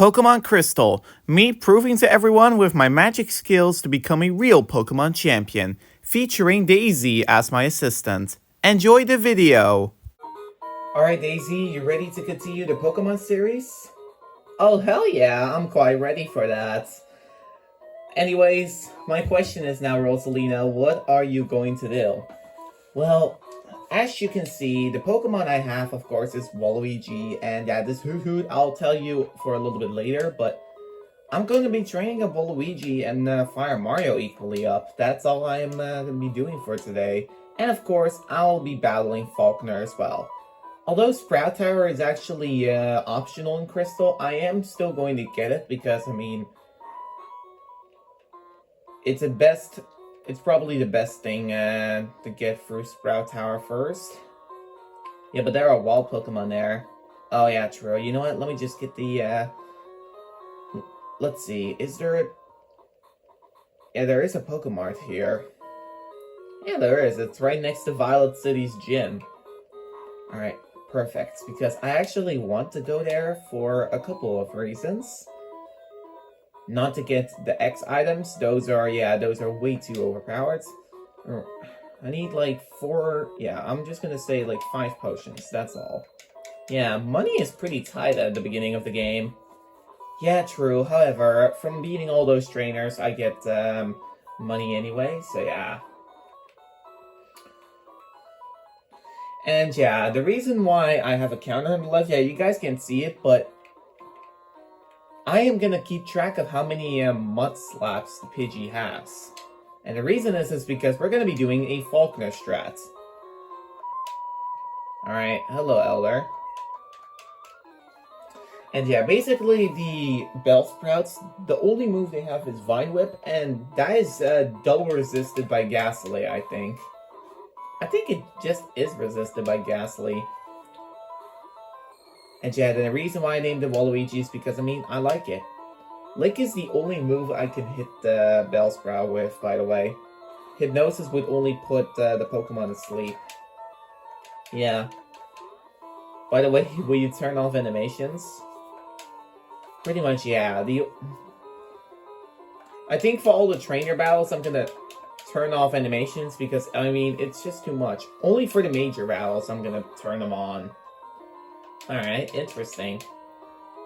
Pokemon Crystal, me proving to everyone with my magic skills to become a real Pokemon champion, featuring Daisy as my assistant. Enjoy the video! Alright Daisy, you ready to continue the Pokemon series? Oh hell yeah, I'm quite ready for that. Anyways, my question is now, Rosalina, what are you going to do? Well, as you can see, the Pokemon I have, of course, is Waluigi, and yeah, this Hoot I'll tell you for a little bit later, but I'm going to be training a Waluigi and Fire Mario equally up. That's all I'm going to be doing for today. And of course, I'll be battling Falkner as well. Although Sprout Tower is actually optional in Crystal, I am still going to get it because, I mean, it's probably the best thing to get through Sprout Tower first. Yeah, but there are wild Pokemon there. Oh yeah, true. You know what? Let me just get the, let's see. Is there a... Yeah, there is a Pokemart here. Yeah, there is. It's right next to Violet City's gym. Alright, perfect. Because I actually want to go there for a couple of reasons. Not to get the X items. Those are way too overpowered. I need like 4... Yeah, I'm just gonna say like 5 potions. That's all. Yeah, money is pretty tight at the beginning of the game. Yeah, true. However, from beating all those trainers, I get money anyway, so yeah. And yeah, the reason why I have a counter on the left, yeah, you guys can't see it, but I am gonna keep track of how many Mud Slaps the Pidgey has. And the reason is because we're gonna be doing a Falkner strat. Alright, hello Elder. And yeah, basically the Bellsprouts, the only move they have is Vine Whip, and that is double resisted by Ghastly, I think. I think it just is resisted by Ghastly. And yeah, the reason why I named it Waluigi is because, I mean, I like it. Lick is the only move I can hit the Bellsprout with, by the way. Hypnosis would only put the Pokemon to sleep. Yeah. By the way, will you turn off animations? Pretty much, yeah. I think for all the trainer battles, I'm gonna turn off animations because, I mean, it's just too much. Only for the major battles, I'm gonna turn them on. Alright, interesting.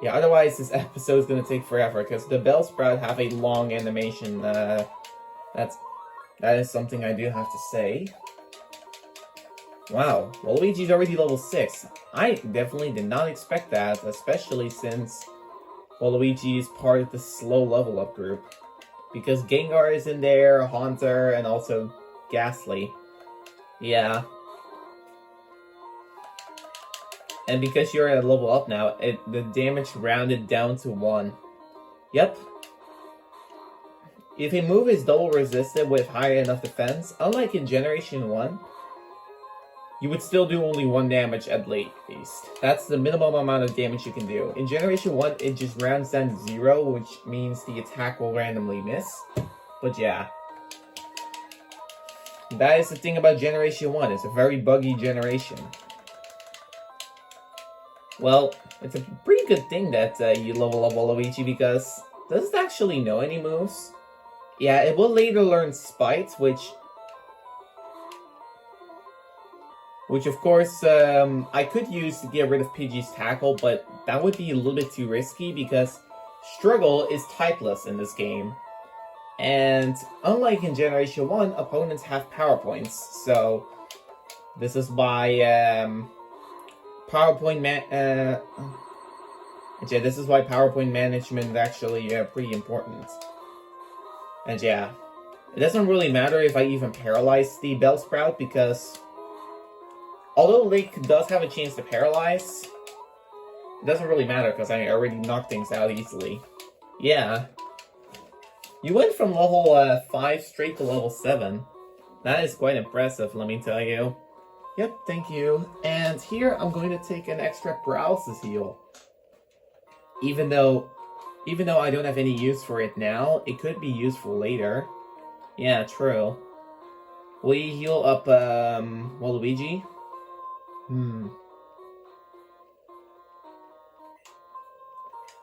Yeah, otherwise this episode's gonna take forever because the Bellsprout have a long animation. That is something I do have to say. Wow, Waluigi's already level 6. I definitely did not expect that, especially since Waluigi is part of the slow level up group. Because Gengar is in there, Haunter, and also Ghastly. Yeah. And because you're at a level up now, the damage rounded down to 1. Yep. If a move is double resisted with high enough defense, unlike in Generation 1, you would still do only 1 damage at least. That's the minimum amount of damage you can do. In Generation 1, it just rounds down to 0, which means the attack will randomly miss. But yeah. That is the thing about Generation 1. It's a very buggy generation. Well, it's a pretty good thing that you level up Waluigi because does it actually know any moves? Yeah, it will later learn Spite, which of course I could use to get rid of Pidgey's Tackle, but that would be a little bit too risky because Struggle is typeless in this game. And unlike in Generation 1, opponents have power points, so this is why PowerPoint management is actually pretty important. And yeah, it doesn't really matter if I even paralyze the Bellsprout because although Lake does have a chance to paralyze, it doesn't really matter because I already knocked things out easily. Yeah. You went from level 5 straight to level 7. That is quite impressive, let me tell you. Yep, thank you. And here I'm going to take an extra paralysis heal. Even though I don't have any use for it now, it could be useful later. Yeah, true. Will you heal up Waluigi?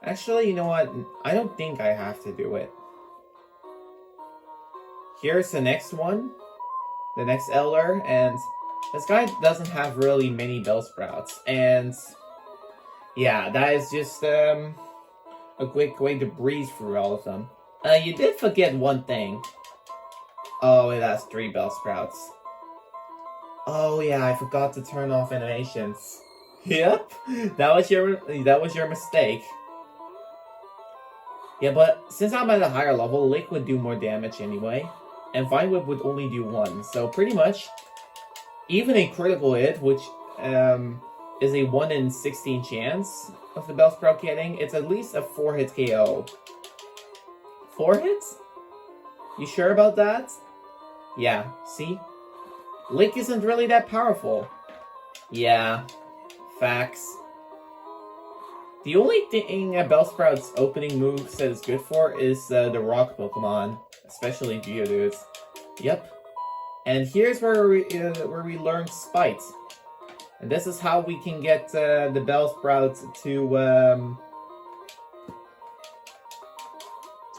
Actually, you know what? I don't think I have to do it. Here's the next one. The next Elder, and this guy doesn't have really many Bellsprouts. And yeah, that is just a quick way to breeze through all of them. You did forget one thing. Oh, it has 3 Bellsprouts. Oh yeah, I forgot to turn off animations. Yep, that was your mistake. Yeah, but since I'm at a higher level, Lick would do more damage anyway, and Vine Whip would only do 1. So pretty much, even a critical hit, which is a 1 in 16 chance of the Bellsprout getting, it's at least a 4-hit KO. 4 hits? You sure about that? Yeah, see? Lick isn't really that powerful. Yeah, facts. The only thing a Bellsprout's opening moveset is good for is the rock Pokemon, especially Geodudes. Yep. And here's where we learn Spite. And this is how we can get the Bellsprout to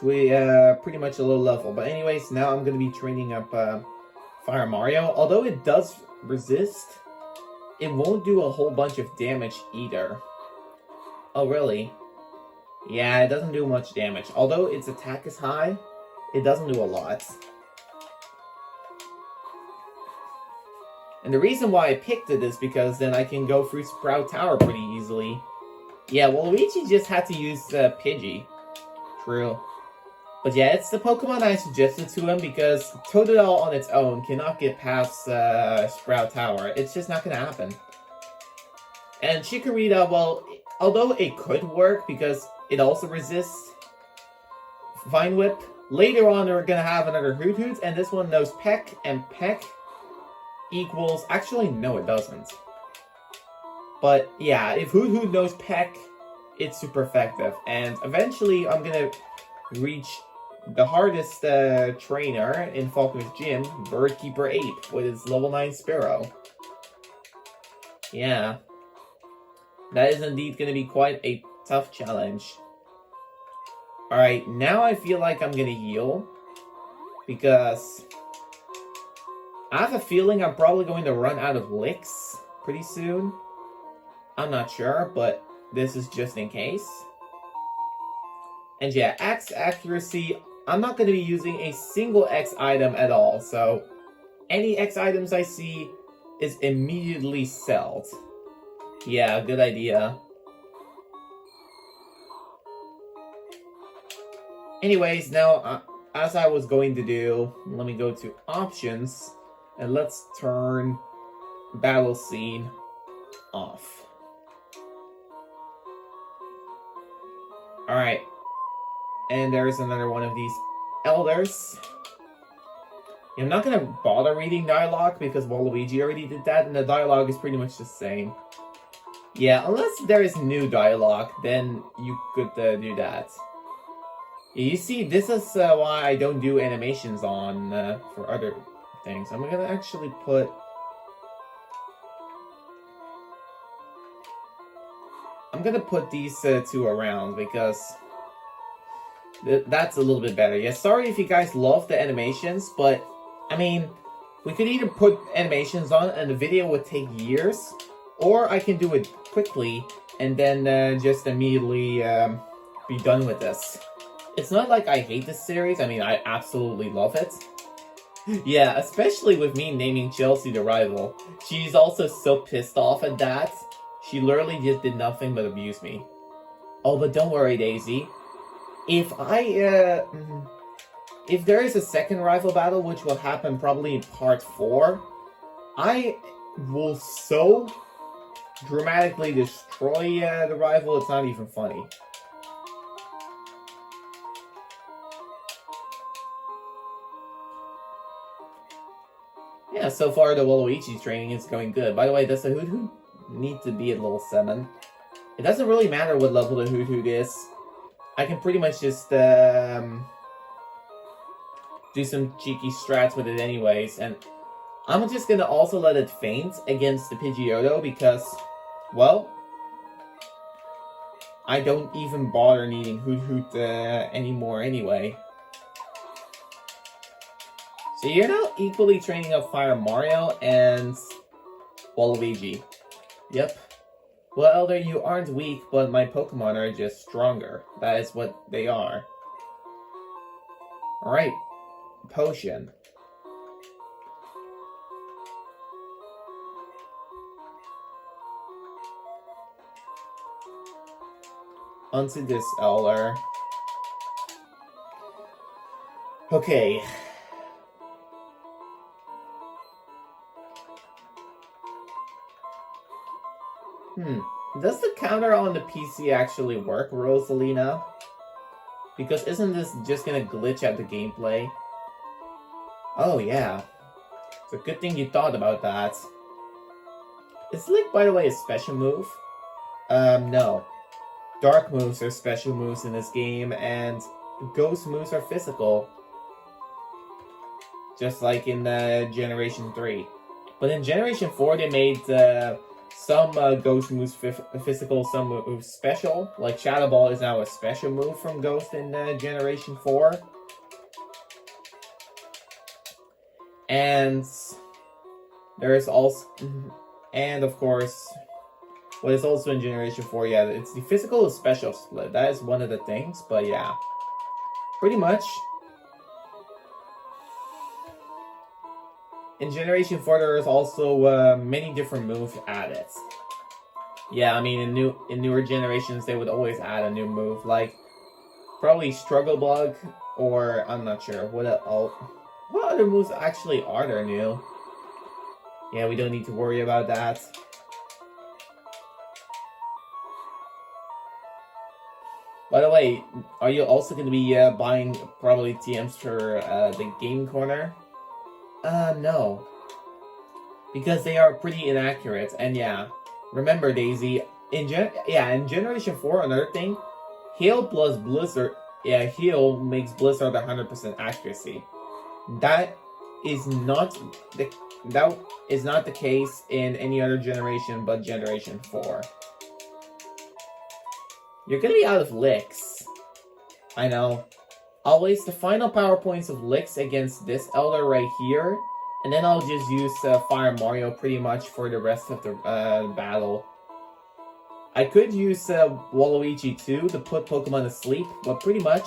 a pretty much a low level. But anyways, now I'm going to be training up Fire Mario. Although it does resist, it won't do a whole bunch of damage either. Oh, really? Yeah, it doesn't do much damage. Although its attack is high, it doesn't do a lot. And the reason why I picked it is because then I can go through Sprout Tower pretty easily. Yeah, well, Luigi just had to use Pidgey. True. But yeah, it's the Pokemon I suggested to him because Totodile on its own cannot get past Sprout Tower. It's just not going to happen. And Chikorita, well, although it could work because it also resists Vine Whip, later on we're going to have another Hoot Hoot, and this one knows Peck, and Peck equals... Actually, no, it doesn't. But yeah, if Hoot Hoot knows Peck, it's super effective. And eventually I'm going to reach the hardest trainer in Falkner's gym, Birdkeeper Ape, with his level 9 Sparrow. Yeah. That is indeed going to be quite a tough challenge. Alright, now I feel like I'm going to heal. Because I have a feeling I'm probably going to run out of licks pretty soon. I'm not sure, but this is just in case. And yeah, X accuracy, I'm not going to be using a single X item at all. So any X items I see is immediately sold. Yeah, good idea. Anyways, now, as I was going to do, let me go to options, and let's turn battle scene off. Alright. And there's another one of these elders. I'm not going to bother reading dialogue because Waluigi already did that, and the dialogue is pretty much the same. Yeah, unless there is new dialogue, then you could do that. You see, this is why I don't do animations on for other things. I'm gonna actually put... I'm gonna put these two around because that's a little bit better. Yeah, sorry if you guys love the animations, but I mean, we could either put animations on and the video would take years, or I can do it quickly and then just immediately be done with this. It's not like I hate this series. I mean, I absolutely love it. Yeah, especially with me naming Chelsea the rival. She's also so pissed off at that. She literally just did nothing but abuse me. Oh, but don't worry, Daisy. If there is a second rival battle, which will happen probably in part 4, I will so dramatically destroy the rival, it's not even funny. Yeah, so far the Waluigi training is going good. By the way, does the Hoot Hoot need to be at level 7? It doesn't really matter what level the Hoot Hoot is. I can pretty much just do some cheeky strats with it anyways, and I'm just gonna also let it faint against the Pidgeotto because, well, I don't even bother needing Hoot Hoot anymore anyway. So you're now equally training up Fire Mario and Waluigi. Yep. Well, Elder, you aren't weak, but my Pokemon are just stronger. That is what they are. Alright. Potion. Onto this Elder. Okay. Does the counter on the PC actually work, Rosalina? Because isn't this just gonna glitch out the gameplay? Oh yeah. It's a good thing you thought about that. Is Lick, by the way, a special move? No. Dark moves are special moves in this game, and ghost moves are physical. Just like in Generation 3. But in Generation 4, they made some Ghost moves physical, some moves special. Like Shadow Ball is now a special move from Ghost in Generation 4. And there's also, and of course, what is also in Generation 4, yeah, it's the physical and special split. That is one of the things, but yeah. Pretty much. In Generation 4, there is also many different moves added. Yeah, I mean, in newer generations, they would always add a new move, like probably Struggle Bug, or I'm not sure what other moves actually are there new. Yeah, we don't need to worry about that. By the way, are you also going to be buying probably TMs for the Game Corner? No. Because they are pretty inaccurate, and yeah. Remember, Daisy, in Generation 4, another thing, Hail plus Blizzard, Hail makes Blizzard 100% accuracy. That is not the case in any other generation but Generation 4. You're gonna be out of licks. I know. I'll waste the final power points of licks against this Elder right here, and then I'll just use Fire Mario pretty much for the rest of the battle. I could use Waluigi too to put Pokemon to sleep, but pretty much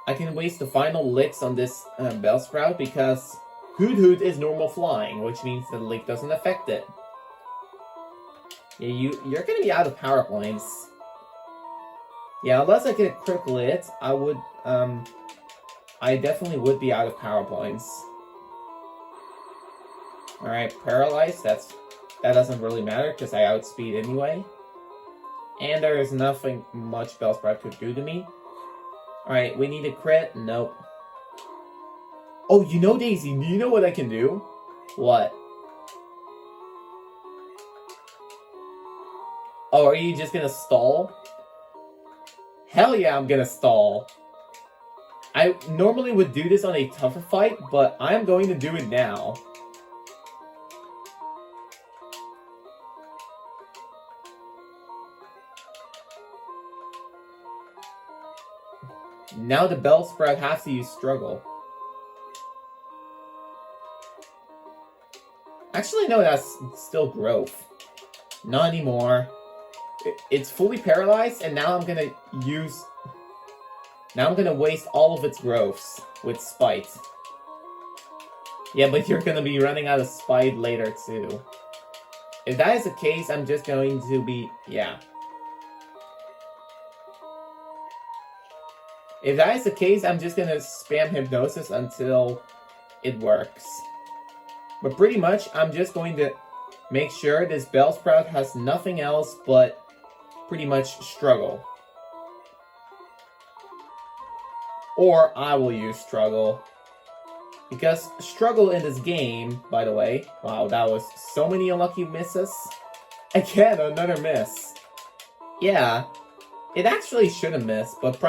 I can waste the final licks on this Bellsprout because Hoot Hoot is normal flying, which means the lick doesn't affect it. Yeah, you're gonna be out of power points. Yeah, unless I get a critical hit, I definitely would be out of power points. Alright, Paralyzed, that doesn't really matter because I outspeed anyway. And there is nothing much Bellsprout could do to me. Alright, we need a crit. Nope. Oh, you know, Daisy, you know what I can do? What? Oh, are you just gonna stall? Hell yeah, I'm gonna stall. I normally would do this on a tougher fight, but I'm going to do it now. Now the Bellsprout has to use Struggle. Actually, no, that's still Growth. Not anymore. It's fully paralyzed, and now I'm gonna use... Now I'm gonna waste all of its growths with Spite. Yeah, but you're gonna be running out of Spite later, too. If that is the case, I'm just going to be... Yeah. If that is the case, I'm just gonna spam Hypnosis until it works. But pretty much, I'm just going to make sure this Bellsprout has nothing else but pretty much Struggle. Or I will use Struggle. Because Struggle in this game, by the way... Wow, that was so many unlucky misses. Again, another miss. Yeah, it actually shouldn't miss, but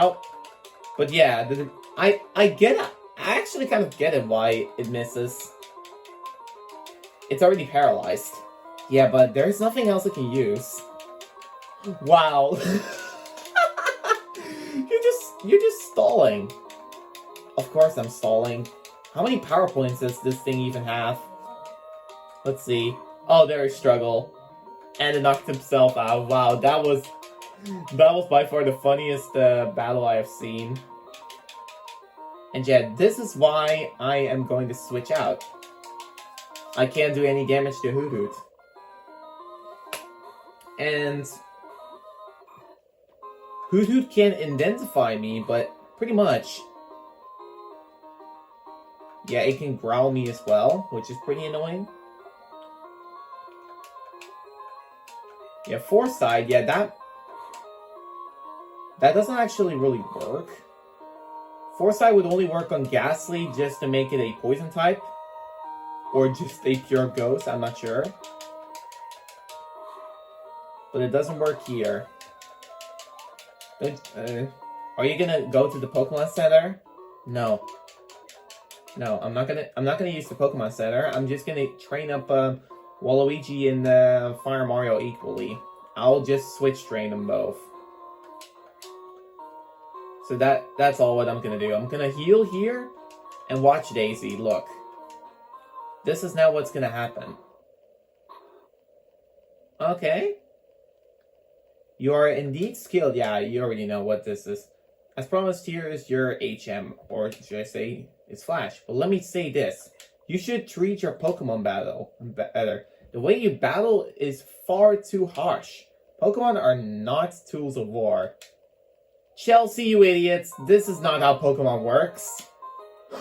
yeah, I get it. I actually kind of get it why it misses. It's already paralyzed. Yeah, but there's nothing else I can use. Wow. You're just stalling. Of course I'm stalling. How many power points does this thing even have? Let's see. Oh, there's struggle. And it knocked himself out. Wow, that was by far the funniest battle I have seen. And yeah, this is why I am going to switch out. I can't do any damage to Hoot Hoot. And Hoot Hoot can identify me, but pretty much, yeah, it can growl me as well, which is pretty annoying. Yeah, Foresight, yeah, that doesn't actually really work. Foresight would only work on Ghastly just to make it a poison type. Or just a pure ghost, I'm not sure. But it doesn't work here. Are you gonna go to the Pokemon Center? No. No, I'm not gonna use the Pokemon Center. I'm just gonna train up Waluigi and Fire Mario equally. I'll just switch train them both. So that's all what I'm gonna do. I'm gonna heal here and watch Daisy. Look. This is now what's gonna happen. Okay. You are indeed skilled. Yeah, you already know what this is. As promised, here is your HM, or should I say, it's Flash. But let me say this. You should treat your Pokemon battle better. The way you battle is far too harsh. Pokemon are not tools of war. Chelsea, you idiots. This is not how Pokemon works.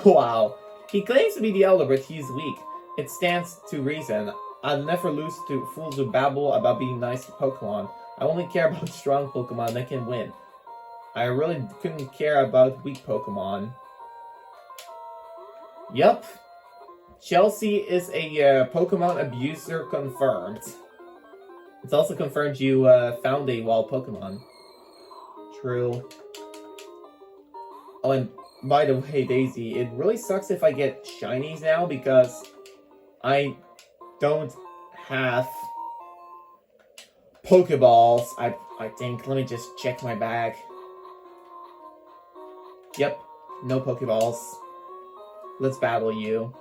Wow. He claims to be the elder, but he's weak. It stands to reason. I'll never lose to fools who babble about being nice to Pokemon. I only care about strong Pokemon that can win. I really couldn't care about weak Pokemon. Yup. Chelsea is a Pokemon abuser confirmed. It's also confirmed you found a wild Pokemon. True. Oh, and by the way, Daisy, it really sucks if I get shinies now because I don't have Pokeballs. I think. Let me just check my bag. Yep, no Pokeballs. Let's battle you.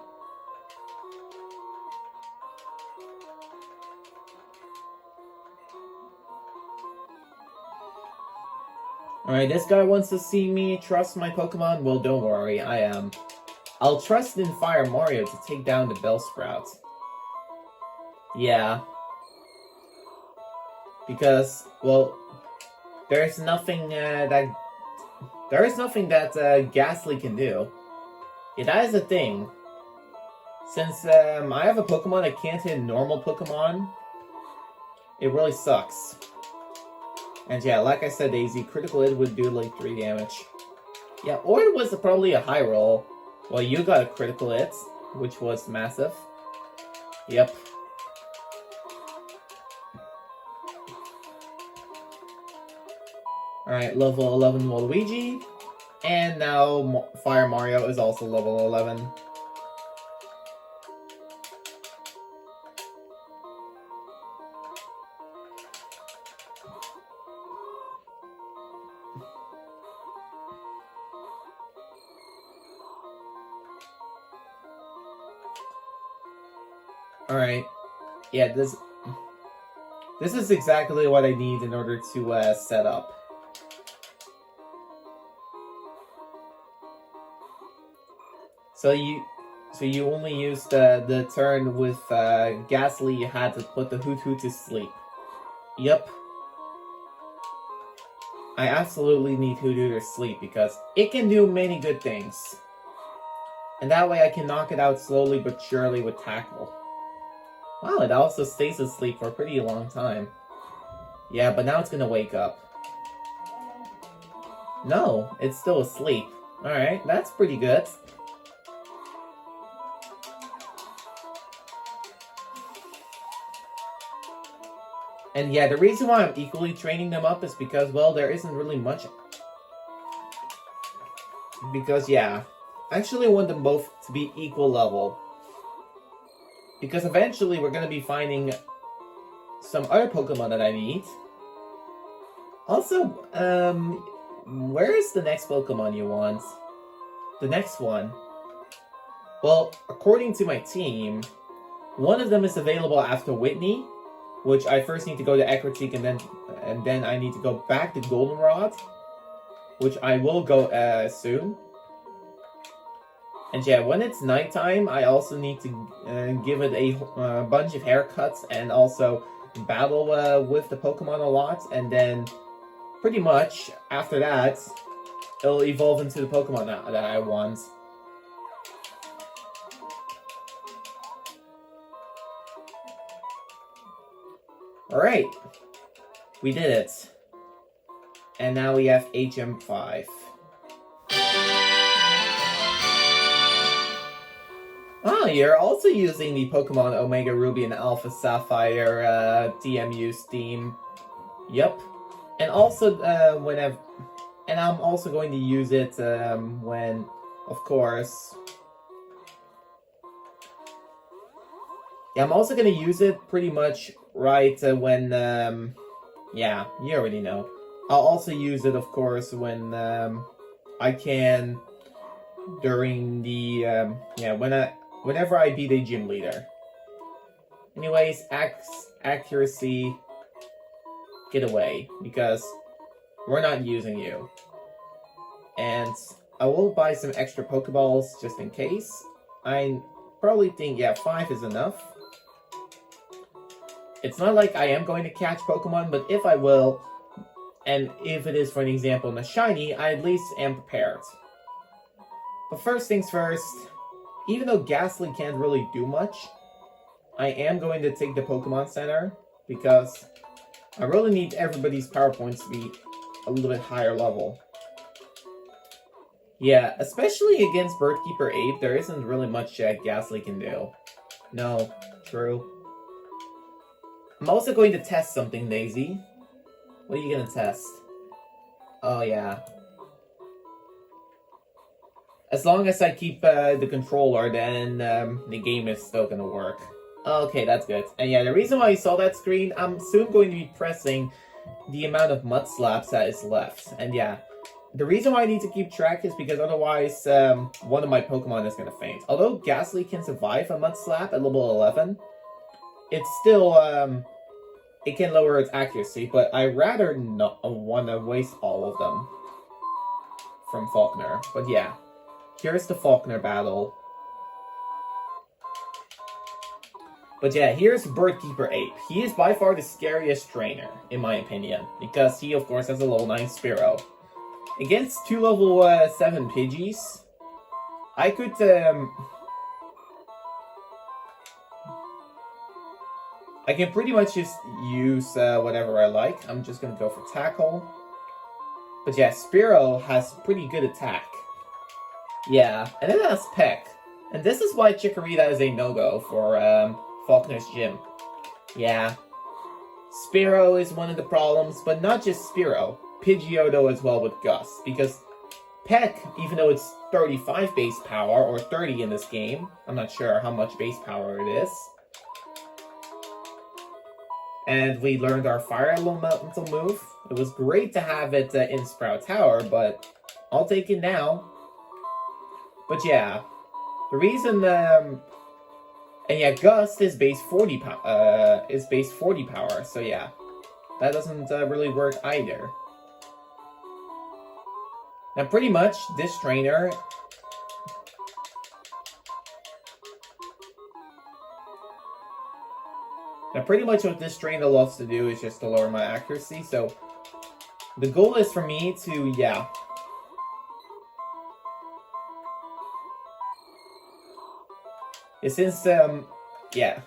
Alright, this guy wants to see me trust my Pokemon? Well, don't worry, I am. I'll trust in Fire Mario to take down the Bellsprout. Yeah. Because, well, there's nothing that Ghastly can do. Yeah, that is the thing. Since I have a Pokemon that can't hit normal Pokemon, it really sucks. And yeah, like I said, Daisy, critical hit would do like 3 damage. Yeah, or it was probably a high roll. Well, you got a critical hit, which was massive. Yep. Alright, level 11 Waluigi. And now Fire Mario is also level 11. Alright. Yeah, this is exactly what I need in order to set up. So you only used the turn with Ghastly, you had to put the Hoot Hoot to sleep. Yep. I absolutely need Hoot Hoot to sleep because it can do many good things. And that way I can knock it out slowly but surely with Tackle. Wow, it also stays asleep for a pretty long time. Yeah, but now it's gonna wake up. No, it's still asleep. Alright, that's pretty good. And yeah, the reason why I'm equally training them up is because, well, there isn't really much. Because, yeah, I actually want them both to be equal level. Because eventually we're going to be finding some other Pokemon that I need. Also, where is the next Pokemon you want? The next one. Well, according to my team, one of them is available after Whitney, which I first need to go to Ecruteak and then I need to go back to Goldenrod, which I will go soon. And yeah, when it's nighttime, I also need to give it a bunch of haircuts and also battle with the Pokemon a lot, and then pretty much after that, it'll evolve into the Pokemon that I want. Alright, we did it. And now we have HM5. Ah, you're also using the Pokemon Omega Ruby and Alpha Sapphire TMU Steam. Yep. And also, I'm also going to use it when, of course... Yeah, I'm also going to use it pretty much right when, yeah, you already know. I'll also use it, of course, when I can during the, whenever I beat a gym leader. Anyways, accuracy, get away, because we're not using you. And I will buy some extra Pokeballs just in case. I probably think, yeah, 5 is enough. It's not like I am going to catch Pokemon, but if I will, and if it is, for an example, in a shiny, I at least am prepared. But first things first, even though Ghastly can't really do much, I am going to take the Pokemon Center, because I really need everybody's power points to be a little bit higher level. Yeah, especially against Birdkeeper Ape, there isn't really much Ghastly can do. No, true. I'm also going to test something, Daisy. What are you going to test? Oh, yeah. As long as I keep the controller, then the game is still going to work. Okay, that's good. And yeah, the reason why you saw that screen, I'm soon going to be pressing the amount of Mud Slaps that is left. And yeah, the reason why I need to keep track is because otherwise one of my Pokemon is going to faint. Although Ghastly can survive a Mud Slap at level 11, it's still... it can lower its accuracy, but I rather not want to waste all of them from Falkner. But yeah, here's the Falkner battle. But yeah, here's Birdkeeper Ape. He is by far the scariest trainer, in my opinion, because he, of course, has a level 9 Spearow. Against 2 level 7 Pidgeys, I could... I can pretty much just use whatever I like. I'm just going to go for Tackle. But yeah, Spearow has pretty good attack. Yeah, and it has Peck. And this is why Chikorita is a no-go for Falkner's gym. Yeah. Spearow is one of the problems, but not just Spearow. Pidgeotto as well with Gus. Because Peck, even though it's 35 base power, or 30 in this game, I'm not sure how much base power it is. And we learned our Fire Elemental move. It was great to have it in Sprout Tower, but I'll take it now. But yeah, the reason, and yeah, Gust is base 40 power, so yeah, that doesn't really work either. Now, pretty much this trainer. Now, pretty much what this trainer loves to do is just to lower my accuracy, so the goal is for me to, yeah. Since, yeah.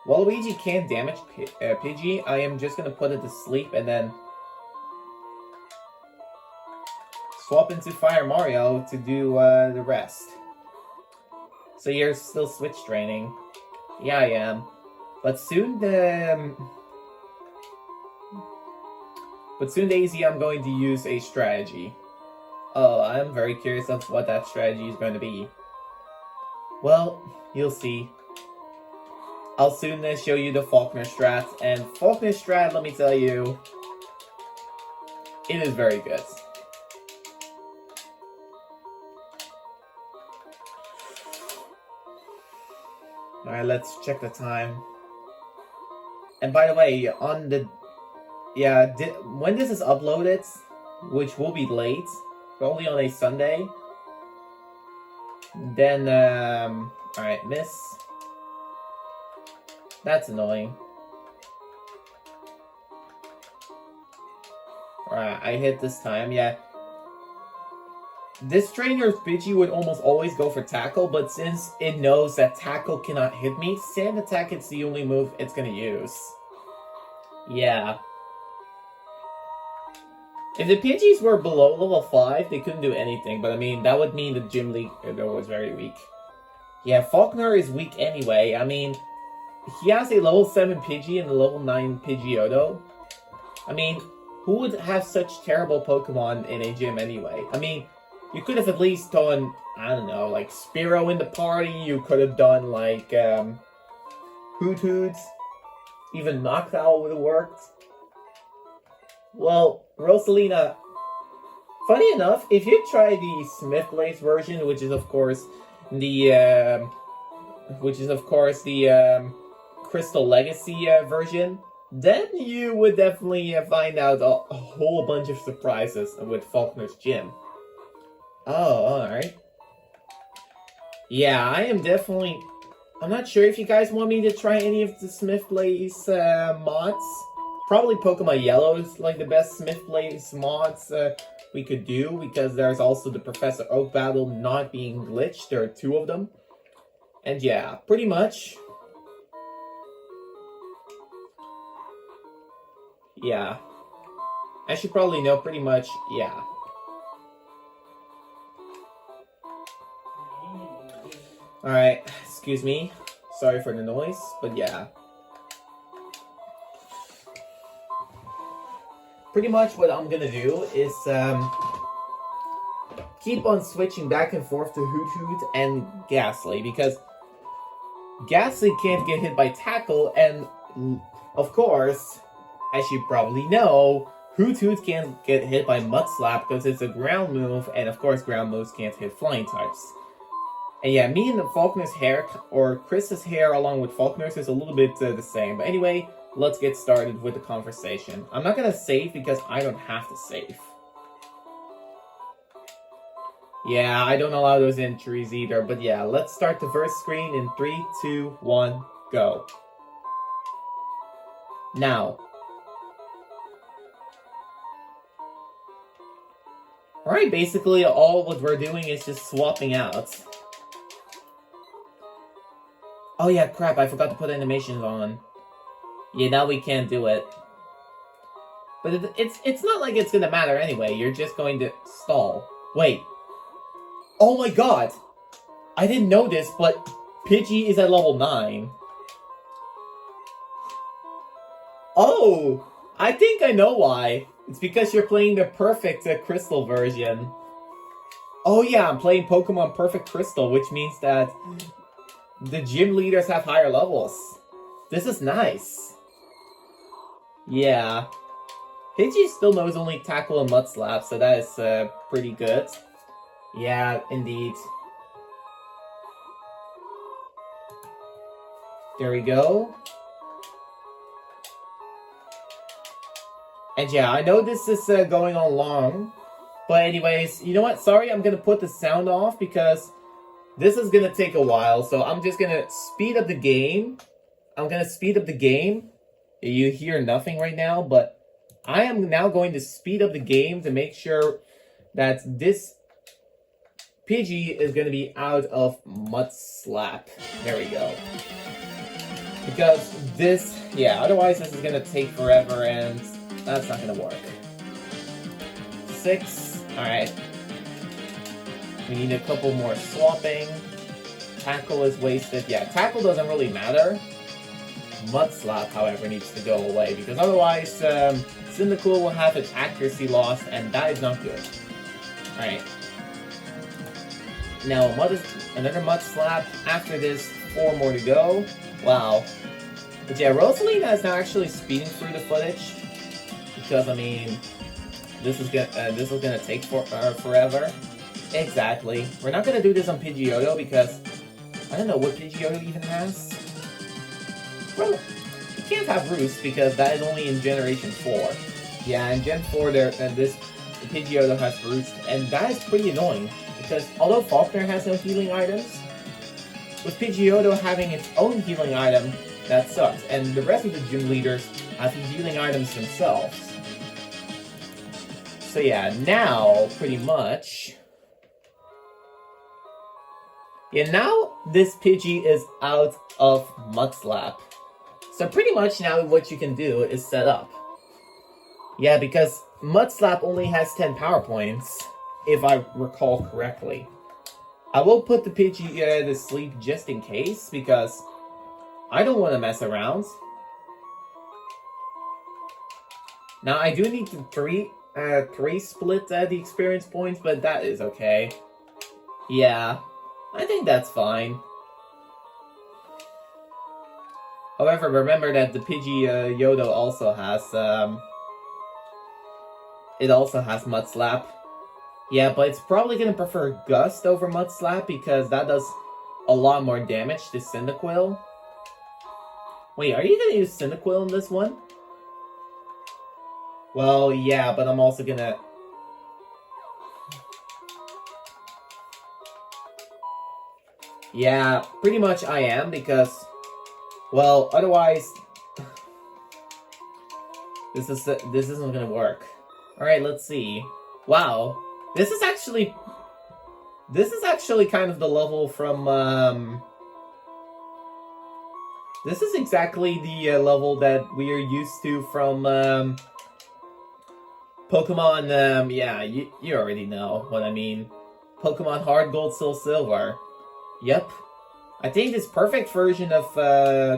Waluigi can't damage Pidgey, I am just gonna put it to sleep and then swap into Fire Mario to do the rest. So you're still switch training? Yeah, I am. But soon, Daisy, I'm going to use a strategy. Oh, I'm very curious of what that strategy is going to be. Well, you'll see. I'll soon show you the Falkner strat. And Falkner strat, let me tell you, it is very good. Alright, let's check the time. And by the way, on the... Yeah, when this is uploaded, which will be late, probably on a Sunday, then, alright, miss. That's annoying. Alright, I hit this time, yeah. This trainer's Pidgey would almost always go for Tackle, but since it knows that Tackle cannot hit me, Sand Attack is the only move it's gonna use. Yeah. If the Pidgeys were below level 5, they couldn't do anything, but I mean, that would mean the Gymleader was very weak. Yeah, Falkner is weak anyway. I mean, he has a level 7 Pidgey and a level 9 Pidgeotto. I mean, who would have such terrible Pokemon in a gym anyway? I mean, you could have at least done, I don't know, like Spearow in the party. You could have done like Hoot. Even Noctowl would have worked. Well, Rosalina, funny enough, if you try the Smith Blaze version, which is of course the Crystal Legacy version, then you would definitely find out a whole bunch of surprises with Falkner's gym. Oh, alright. Yeah, I am definitely... I'm not sure if you guys want me to try any of the Smith Blaze mods. Probably Pokemon Yellow is like the best Smith Blaze mods we could do, because there's also the Professor Oak battle not being glitched. There are 2 of them. And yeah, pretty much. Yeah. I should probably know pretty much, yeah. Alright, excuse me. Sorry for the noise, but yeah. Pretty much what I'm gonna do is keep on switching back and forth to Hoot and Ghastly, because Ghastly can't get hit by Tackle, and of course, as you probably know, Hoot can't get hit by Mud Slap because it's a ground move, and of course ground moves can't hit flying types. And yeah, me and Falkner's hair, or Chris's hair along with Falkner's, is a little bit the same. But anyway, let's get started with the conversation. I'm not gonna save because I don't have to save. Yeah, I don't allow those entries either. But yeah, let's start the first screen in 3, 2, 1, go. Now. Alright, basically all what we're doing is just swapping out. Oh yeah, crap, I forgot to put animations on. Yeah, now we can't do it. But it's not like it's gonna matter anyway, you're just going to stall. Wait. Oh my god! I didn't know this, but Pidgey is at level 9. Oh! I think I know why. It's because you're playing the perfect Crystal version. Oh yeah, I'm playing Pokemon Perfect Crystal, which means that the gym leaders have higher levels. This is nice. Yeah. Pidgey still knows only Tackle and Mud Slap, so that is pretty good. Yeah, indeed. There we go. And yeah, I know this is going on long. But anyways, you know what? Sorry, I'm going to put the sound off because this is going to take a while. So I'm just going to speed up the game. You hear nothing right now, but I am now going to speed up the game to make sure that this Pidgey is going to be out of Mud Slap. There we go. Because this, yeah, otherwise this is going to take forever and that's not going to work. 6, alright. We need a couple more swapping. Tackle is wasted. Yeah, Tackle doesn't really matter. Mud Slap, however, needs to go away because otherwise Cyndaquil will have its accuracy lost and that is not good. Alright. Now another Mud Slap. After this, 4 more to go. Wow. But yeah, Rosalina is now actually speeding through the footage because I mean, this is gonna take forever. Exactly. We're not gonna do this on Pidgeotto because I don't know what Pidgeotto even has. Well, you can't have Roost because that is only in Generation 4. Yeah, in Gen 4 this Pidgeotto has Roost, and that is pretty annoying because although Falkner has no healing items, with Pidgeotto having its own healing item, that sucks. And the rest of the gym leaders have healing items themselves. So yeah, now, pretty much... Yeah, now this Pidgey is out of Mud Slap. So pretty much now what you can do is set up. Yeah, because Mud Slap only has 10 power points, if I recall correctly. I will put the Pidgey to sleep just in case, because I don't want to mess around. Now, I do need to three split the experience points, but that is okay. Yeah, I think that's fine. However, remember that the Pidgeotto also has, it also has Mud Slap. Yeah, but it's probably gonna prefer Gust over Mud Slap because that does a lot more damage to Cyndaquil. Wait, are you gonna use Cyndaquil in this one? Well, yeah, but I'm also gonna... Yeah, pretty much I am because... Well, otherwise... this isn't gonna work. Alright, let's see. Wow. This is actually kind of the level from, This is exactly the level that we are used to from, Pokemon, yeah, you already know what I mean. Pokemon HeartGold, SoulSilver. Yep. I think this perfect version of,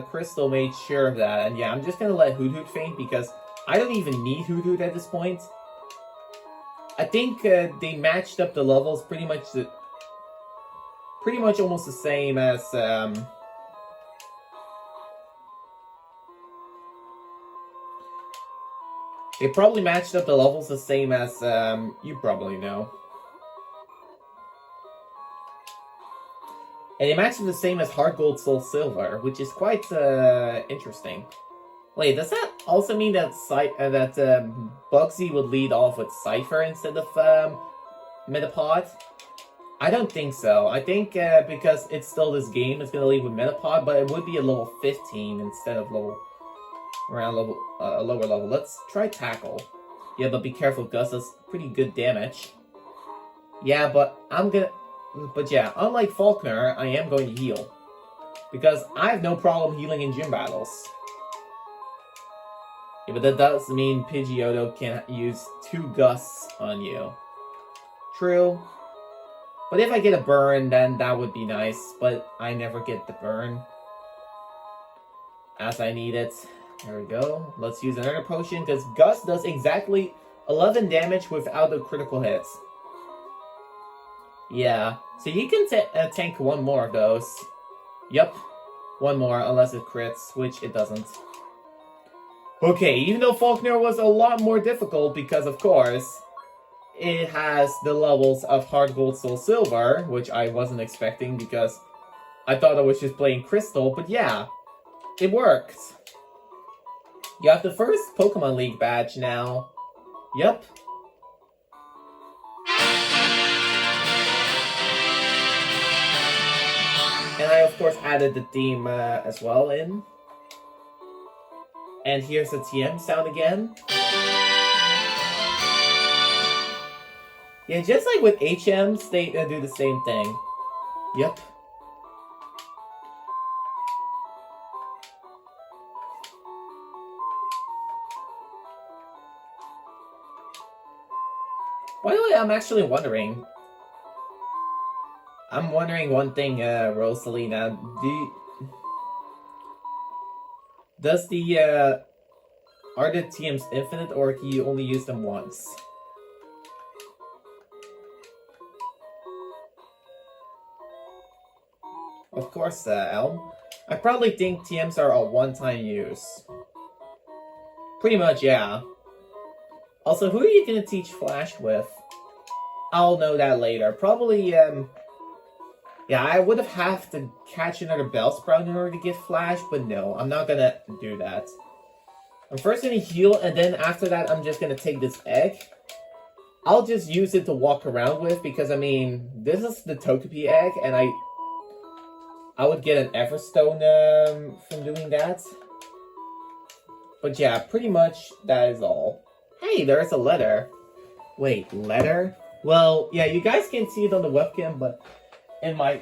Crystal made sure of that, and yeah, I'm just gonna let Hoot faint because I don't even need Hoot at this point. I think they matched up the levels pretty much almost the same as they probably matched up the levels the same as you probably know. And they matched them the same as HeartGold SoulSilver, which is quite interesting. Wait, does that also mean that Bugsy would lead off with Cypher instead of Metapod? I don't think so. I think because it's still this game, it's gonna lead with Metapod, but it would be a level 15 instead of a lower level. Let's try Tackle. Yeah, but be careful, Gus does pretty good damage. Yeah, but yeah, unlike Falkner, I am going to heal. Because I have no problem healing in gym battles. Yeah, but that does mean Pidgeotto can use 2 Gusts on you. True. But if I get a burn, then that would be nice. But I never get the burn. As I need it. There we go. Let's use another potion, because Gust does exactly 11 damage without the critical hits. Yeah. So you can tank one more of those. Yep. One more, unless it crits, which it doesn't. Okay, even though Falkner was a lot more difficult because, of course, it has the levels of HeartGold SoulSilver, which I wasn't expecting because I thought I was just playing Crystal, but yeah, it worked. You have the first Pokemon League badge now. Yep. And I, of course, added the theme as well in. And here's the TM sound again. Yeah, just like with HMs, they do the same thing. Yep. By the way, I'm actually wondering. I'm wondering one thing, Rosalina. Does the, are the TMs infinite, or can you only use them once? Of course, Elm. I probably think TMs are a one-time use. Pretty much, yeah. Also, who are you gonna teach Flash with? I'll know that later. Probably, yeah, I would have to catch another Bellsprout in order to get Flash, but no, I'm not gonna do that. I'm first gonna heal, and then after that, I'm just gonna take this egg. I'll just use it to walk around with, because, I mean, this is the Togepi egg, and I would get an Everstone from doing that. But yeah, pretty much that is all. Hey, there's a letter. Wait, letter? Well, yeah, you guys can't see it on the webcam, but in my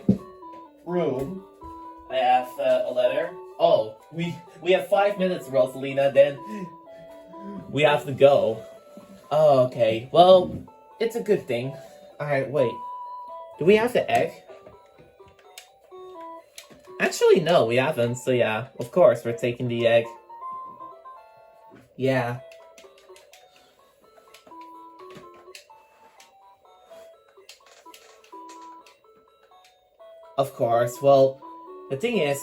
room, I have a letter. Oh, we have 5 minutes, Rosalina, then we have to go. Oh, okay. Well, it's a good thing. Alright, wait. Do we have the egg? Actually, no, we haven't, so yeah, of course, we're taking the egg. Yeah. Of course, well, the thing is,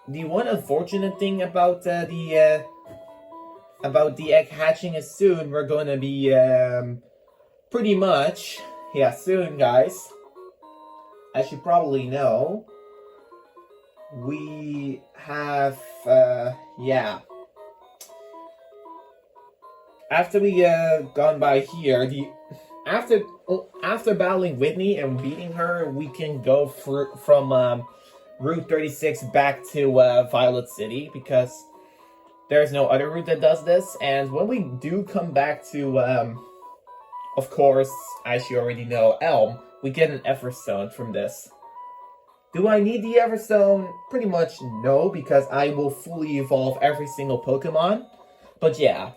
the one unfortunate thing about the egg hatching is soon, we're gonna be, pretty much, yeah, soon, guys. As you probably know, we have, yeah. After we, gone by here, after battling Whitney and beating her, we can go from, Route 36 back to, Violet City, because there's no other route that does this, and when we do come back to, of course, as you already know, Elm, we get an Everstone from this. Do I need the Everstone? Pretty much no, because I will fully evolve every single Pokemon. But yeah.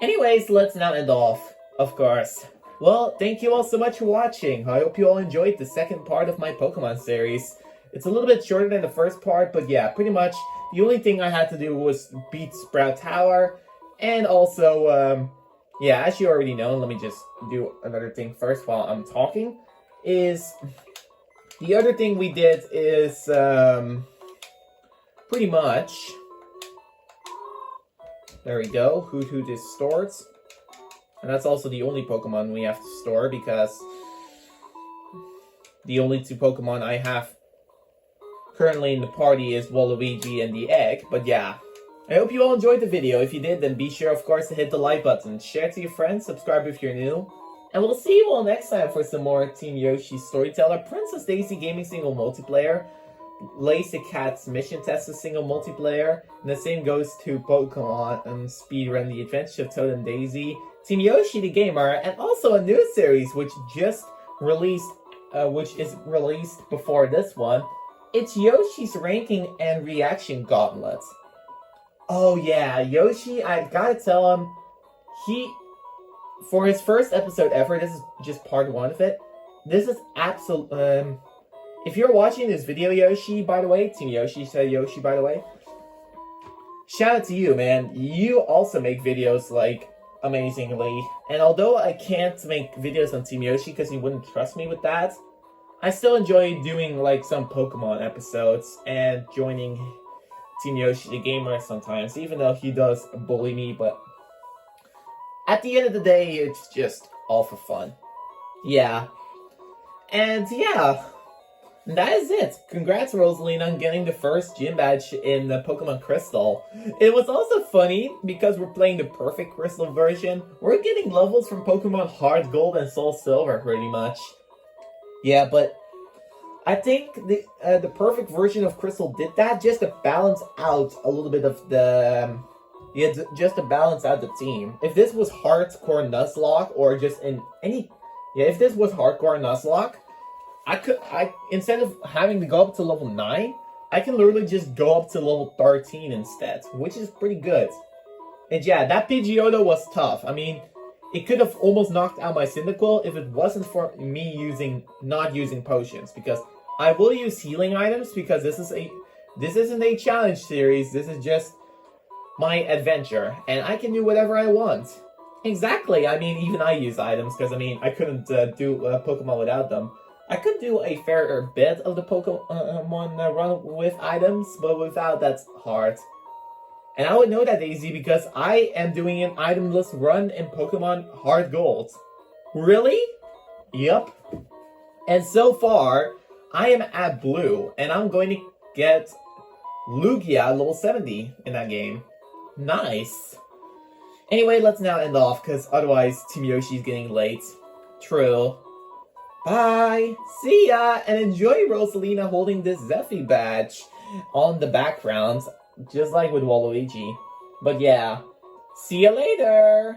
Anyways, let's now end off, of course. Well, thank you all so much for watching. I hope you all enjoyed the second part of my Pokemon series. It's a little bit shorter than the first part, but yeah, pretty much the only thing I had to do was beat Sprout Tower, and also, yeah, as you already know, let me just do another thing first while I'm talking, is, the other thing we did is, pretty much, there we go, Hoot is stored, and that's also the only Pokemon we have to store, because the only two Pokemon I have currently in the party is Waluigi and the egg, but yeah. I hope you all enjoyed the video. If you did, then be sure, of course, to hit the like button, share it to your friends, subscribe if you're new, and we'll see you all next time for some more Team Yoshi Storyteller, Princess Daisy Gaming Single Multiplayer, Lace the Cat's Mission Tester Single Multiplayer, and the same goes to Pokemon and Speedrun the Adventure of Toad and Daisy, Team Yoshi the Gamer, and also a new series which just released, which is released before this one. It's Yoshi's Ranking and Reaction Gauntlet. Oh yeah, Yoshi, I gotta tell him, for his first episode ever, this is just part one of it, this is absolute, if you're watching this video, Yoshi, by the way, Team Yoshi said Yoshi, by the way, shout out to you, man. You also make videos, like, amazingly, and although I can't make videos on Team Yoshi because he wouldn't trust me with that, I still enjoy doing, like, some Pokemon episodes and joining Team Yoshi the Gamer sometimes, even though he does bully me, but at the end of the day, it's just all for fun. Yeah. And yeah, that is it. Congrats, Rosalina, on getting the first gym badge in the Pokemon Crystal. It was also funny, because we're playing the perfect Crystal version, we're getting levels from Pokemon HeartGold and SoulSilver, pretty much. Yeah, but I think the perfect version of Crystal did that just to balance out a little bit of the... yeah, just to balance out the team. If this was Hardcore Nuzlocke, or just in any... yeah, if this was Hardcore Nuzlocke, instead of having to go up to level 9, I can literally just go up to level 13 instead, which is pretty good. And yeah, that Pidgeotto was tough. I mean, it could have almost knocked out my Cyndaquil if it wasn't for me not using potions, because I will use healing items, because this isn't a challenge series, this is just my adventure, and I can do whatever I want. Exactly, I mean, even I use items, because I mean, I couldn't do Pokemon without them. I could do a fairer bit of the Pokemon run with items, but without that's hard. And I would know that, Daisy, because I am doing an itemless run in Pokemon HeartGold. Really? Yup. And so far, I am at Blue, and I'm going to get Lugia level 70 in that game. Nice. Anyway, let's now end off, because otherwise Team Yoshi's getting late. True. Bye! See ya! And enjoy Rosalina holding this Zephy badge on the background, just like with Waluigi. But yeah, see ya later!